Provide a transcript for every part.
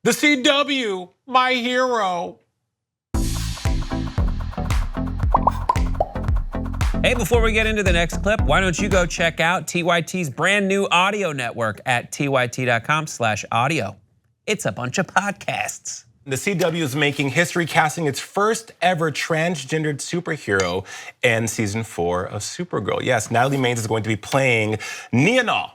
The CW, my hero. Hey, before we get into the next clip, why don't you go check out TYT's brand new audio network at tyt.com/audio. It's a bunch of podcasts. The CW is making history, casting its first ever transgendered superhero in season 4 of Supergirl. Yes, Natalie Maines is going to be playing Nianal,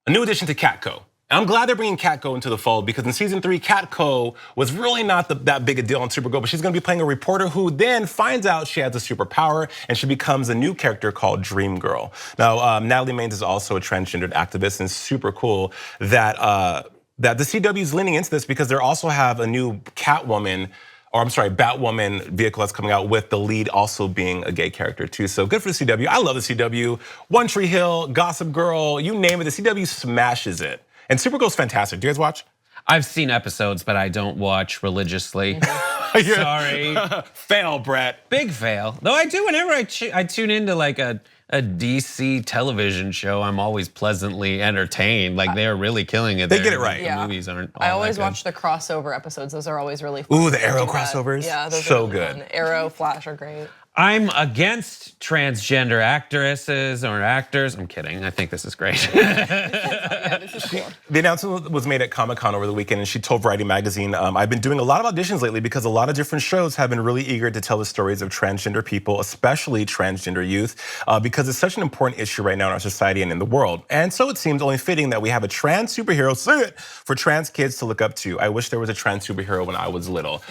a new addition to Catco. I'm glad they're bringing Catco into the fold because in season 3, Catco was really not that big a deal on Supergirl, but she's gonna be playing a reporter who then finds out she has a superpower and she becomes a new character called Dream Girl. Now, Natalie Maines is also a transgendered activist, and it's super cool that the CW is leaning into this because they also have a new Batwoman vehicle that's coming out with the lead also being a gay character too. So good for the CW. I love the CW. One Tree Hill, Gossip Girl, you name it, the CW smashes it. And Supergirl's fantastic. Do you guys watch? I've seen episodes, but I don't watch religiously. Sorry. Fail, Brett. Big fail. Though I do whenever I tune into like a DC television show, I'm always pleasantly entertained. Like they're really killing it. They get it right. The movies aren't all I always that good. watch the crossover episodes. Those are always really fun. Ooh, the Arrow crossovers? Yeah, those so are really good. fun. Arrow, Flash are great. I'm against transgender actresses or actors. I'm kidding. I think this is great. Yeah, this is cool. The announcement was made at Comic-Con over the weekend, and she told Variety Magazine, I've been doing a lot of auditions lately because a lot of different shows have been really eager to tell the stories of transgender people, especially transgender youth, because it's such an important issue right now in our society and in the world. And so it seems only fitting that we have a trans superhero, for trans kids to look up to. I wish there was a trans superhero when I was little.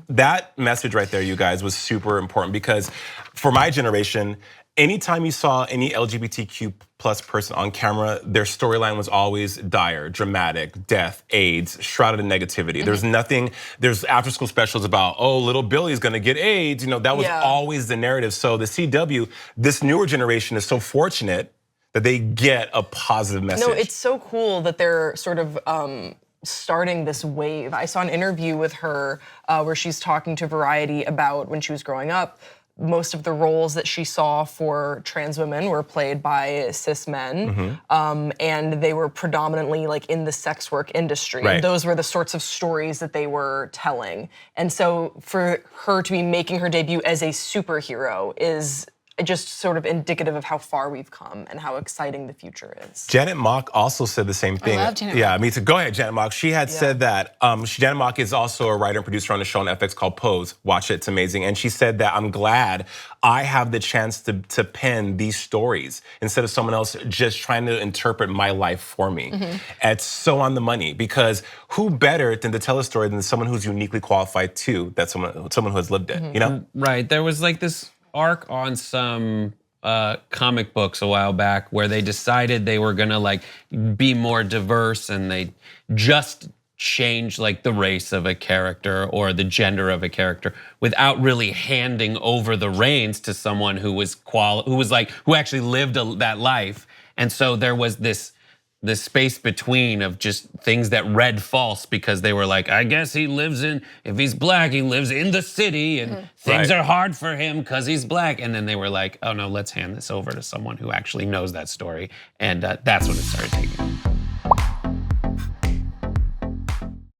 That message right there, you guys, was super important because for my generation, anytime you saw any LGBTQ plus person on camera, their storyline was always dire, dramatic, death, AIDS, shrouded in negativity. There's after school specials about, oh, little Billy's gonna get AIDS. You know, that was always the narrative. So the CW, this newer generation is so fortunate that they get a positive message. No, it's so cool that they're sort of starting this wave. I saw an interview with her where she's talking to Variety about when she was growing up. Most of the roles that she saw for trans women were played by cis men, and they were predominantly like in the sex work industry. Right. And those were the sorts of stories that they were telling. And so for her to be making her debut as a superhero is just sort of indicative of how far we've come and how exciting the future is. Janet Mock also said the same thing. I love Janet Yeah, me too. Go ahead, Janet Mock. She had said that, Janet Mock is also a writer and producer on a show on FX called Pose. Watch it, it's amazing. And she said that, I'm glad I have the chance to pen these stories instead of someone else just trying to interpret my life for me. It's so on the money because who better than to tell a story than someone who's uniquely qualified too, that someone who has lived it, you know? Right, there was like this arc on some comic books a while back where they decided they were gonna like be more diverse and they just changed like the race of a character or the gender of a character without really handing over the reins to someone who actually lived that life. And so there was this space between of just things that read false because they were like, I guess if he's black, he lives in the city and things are hard for him because he's black. And then they were like, oh no, let's hand this over to someone who actually knows that story. And that's when it started taking.